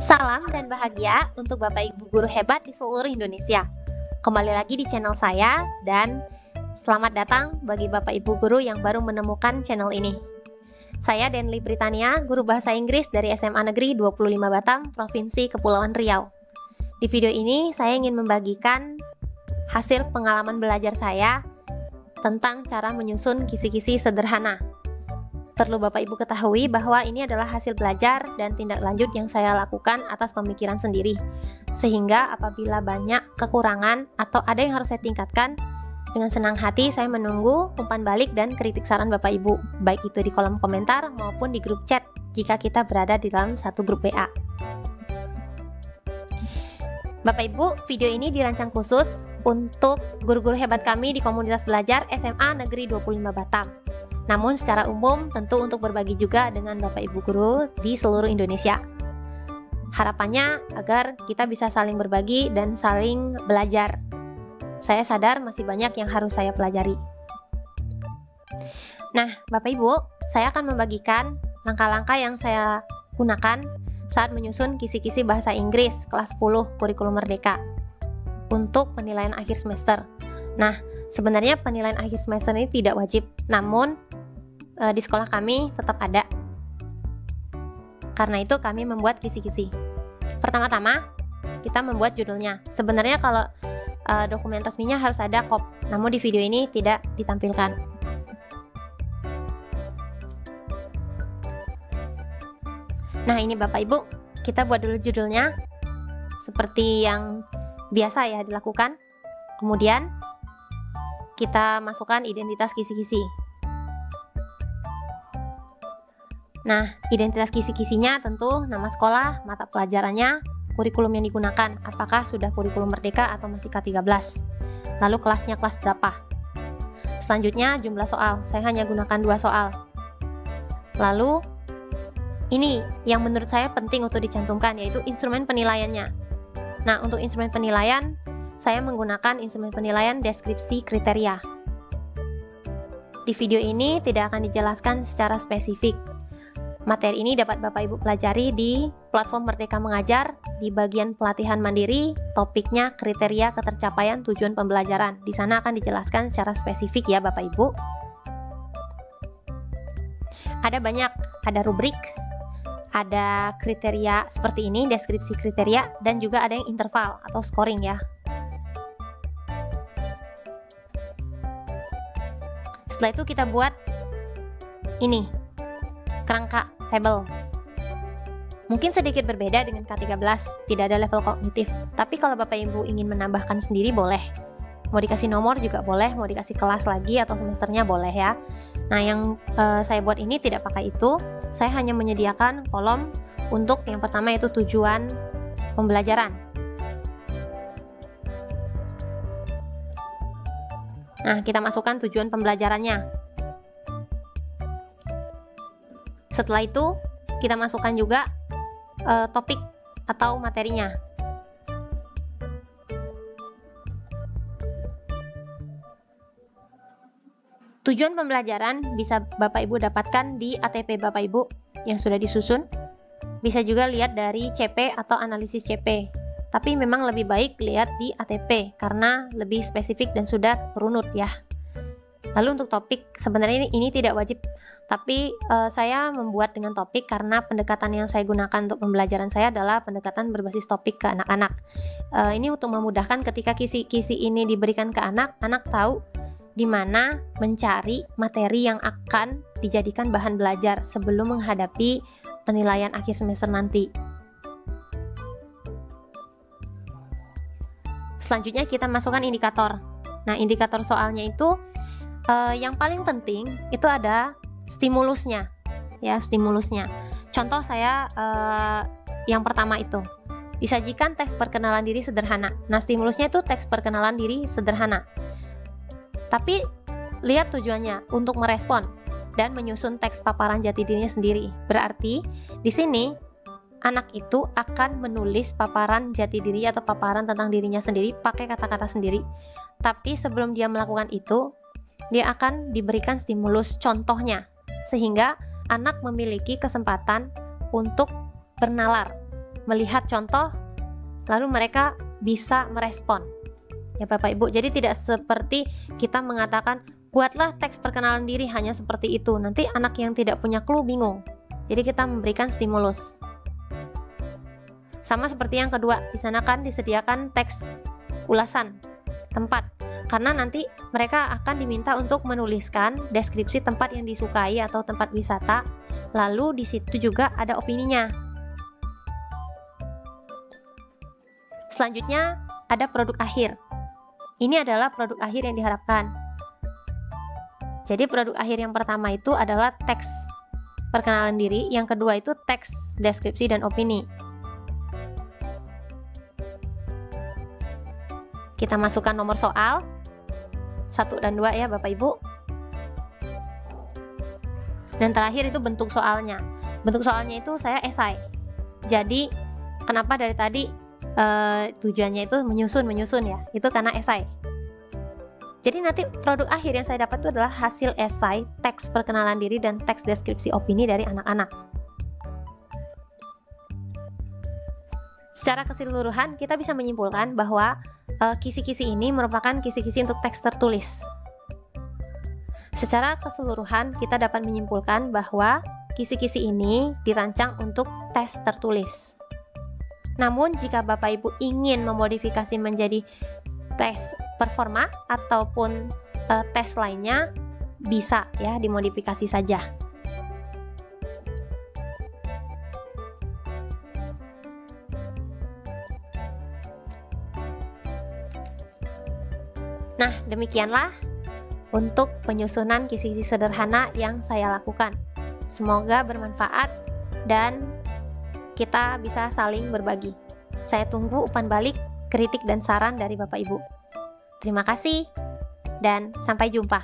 Salam dan bahagia untuk Bapak Ibu guru hebat di seluruh Indonesia. Kembali lagi di channel saya dan selamat datang bagi Bapak Ibu guru yang baru menemukan channel ini. Saya Denly Britania, guru bahasa Inggris dari SMA Negeri 25 Batam, Provinsi Kepulauan Riau. Di video ini saya ingin membagikan hasil pengalaman belajar saya tentang cara menyusun kisi-kisi sederhana. Perlu Bapak Ibu ketahui bahwa ini adalah hasil belajar dan tindak lanjut yang saya lakukan atas pemikiran sendiri. Sehingga apabila banyak kekurangan atau ada yang harus saya tingkatkan, dengan senang hati saya menunggu umpan balik dan kritik saran Bapak Ibu, baik itu di kolom komentar maupun di grup chat jika kita berada di dalam satu grup WA. Bapak Ibu, video ini dirancang khusus untuk guru-guru hebat kami di komunitas belajar SMA Negeri 25 Batam. Namun secara umum tentu untuk berbagi juga dengan Bapak Ibu guru di seluruh Indonesia. Harapannya agar kita bisa saling berbagi dan saling belajar. Saya sadar masih banyak yang harus saya pelajari. Nah, Bapak Ibu, saya akan membagikan langkah-langkah yang saya gunakan saat menyusun kisi-kisi bahasa Inggris kelas 10 kurikulum merdeka untuk penilaian akhir semester. Nah, sebenarnya penilaian akhir semester ini tidak wajib, namun di sekolah kami tetap ada. Karena itu kami membuat kisi-kisi. Pertama-tama, kita membuat judulnya. Sebenarnya kalau dokumen resminya harus ada kop, namun di video ini tidak ditampilkan. Nah, ini Bapak Ibu, kita buat dulu judulnya seperti yang biasa ya dilakukan. Kemudian kita masukkan identitas kisi-kisi. Nah, identitas kisi-kisinya tentu nama sekolah, mata pelajarannya, kurikulum yang digunakan, apakah sudah kurikulum merdeka atau masih K13. Lalu kelasnya kelas berapa. Selanjutnya jumlah soal, saya hanya gunakan 2 soal. Lalu ini yang menurut saya penting untuk dicantumkan, yaitu instrumen penilaiannya. Nah, untuk instrumen penilaian, saya menggunakan instrumen penilaian deskripsi kriteria. Di video ini tidak akan dijelaskan secara spesifik. Materi ini dapat Bapak Ibu pelajari di platform Merdeka Mengajar di bagian pelatihan mandiri, topiknya kriteria ketercapaian tujuan pembelajaran. Di sana akan dijelaskan secara spesifik ya Bapak Ibu. Ada banyak, ada rubrik, ada kriteria seperti ini, deskripsi kriteria, dan juga ada yang interval atau scoring ya. Setelah itu kita buat ini, kerangka table. Mungkin sedikit berbeda dengan K13, tidak ada level kognitif. Tapi kalau Bapak Ibu ingin menambahkan sendiri boleh. Mau dikasih nomor juga boleh, mau dikasih kelas lagi atau semesternya boleh ya. Nah, yang saya buat ini tidak pakai itu. Saya hanya menyediakan kolom untuk yang pertama itu tujuan pembelajaran. Nah, kita masukkan tujuan pembelajarannya. Setelah itu, kita masukkan juga topik atau materinya. Tujuan pembelajaran bisa Bapak Ibu dapatkan di ATP Bapak Ibu yang sudah disusun. Bisa juga lihat dari CP atau analisis CP. Tapi memang lebih baik lihat di ATP karena lebih spesifik dan sudah runut ya. Lalu untuk topik, sebenarnya ini tidak wajib, tapi saya membuat dengan topik karena pendekatan yang saya gunakan untuk pembelajaran saya adalah pendekatan berbasis topik ke anak-anak. Ini untuk memudahkan ketika kisi-kisi ini diberikan ke anak, anak tahu di mana mencari materi yang akan dijadikan bahan belajar sebelum menghadapi penilaian akhir semester nanti. Selanjutnya kita masukkan indikator. Nah, indikator soalnya itu yang paling penting itu ada stimulusnya, ya stimulusnya. Contoh saya yang pertama itu disajikan teks perkenalan diri sederhana. Nah, stimulusnya itu teks perkenalan diri sederhana. Tapi lihat tujuannya untuk merespon dan menyusun teks paparan jati dirinya sendiri. Berarti di sini anak itu akan menulis paparan jati diri atau paparan tentang dirinya sendiri pakai kata-kata sendiri. Tapi sebelum dia melakukan itu, dia akan diberikan stimulus contohnya, sehingga anak memiliki kesempatan untuk bernalar melihat contoh, lalu mereka bisa merespon. Ya Bapak Ibu, jadi tidak seperti kita mengatakan, buatlah teks perkenalan diri hanya seperti itu. Nanti anak yang tidak punya clue bingung. Jadi kita memberikan stimulus. Sama seperti yang kedua, di sana kan disediakan teks ulasan tempat. Karena nanti mereka akan diminta untuk menuliskan deskripsi tempat yang disukai atau tempat wisata. Lalu di situ juga ada opininya. Selanjutnya ada produk akhir. Ini adalah produk akhir yang diharapkan. Jadi produk akhir yang pertama itu adalah teks perkenalan diri, yang kedua itu teks deskripsi dan opini. Kita masukkan nomor soal 1 dan 2 ya Bapak Ibu. Dan terakhir itu bentuk soalnya. Bentuk soalnya itu saya esai. Jadi kenapa dari tadi tujuannya itu menyusun ya, itu karena esai. Jadi nanti produk akhir yang saya dapat itu adalah hasil esai, teks perkenalan diri, dan teks deskripsi opini dari anak-anak. Secara keseluruhan kita bisa menyimpulkan bahwa kisi-kisi ini merupakan kisi-kisi untuk teks tertulis. Secara keseluruhan kita dapat menyimpulkan bahwa kisi-kisi ini dirancang untuk tes tertulis. Namun jika Bapak Ibu ingin memodifikasi menjadi tes performa ataupun tes lainnya, bisa ya dimodifikasi saja. Nah, demikianlah untuk penyusunan kisi-kisi sederhana yang saya lakukan. Semoga bermanfaat dan kita bisa saling berbagi. Saya tunggu umpan balik, kritik dan saran dari Bapak Ibu. Terima kasih dan sampai jumpa.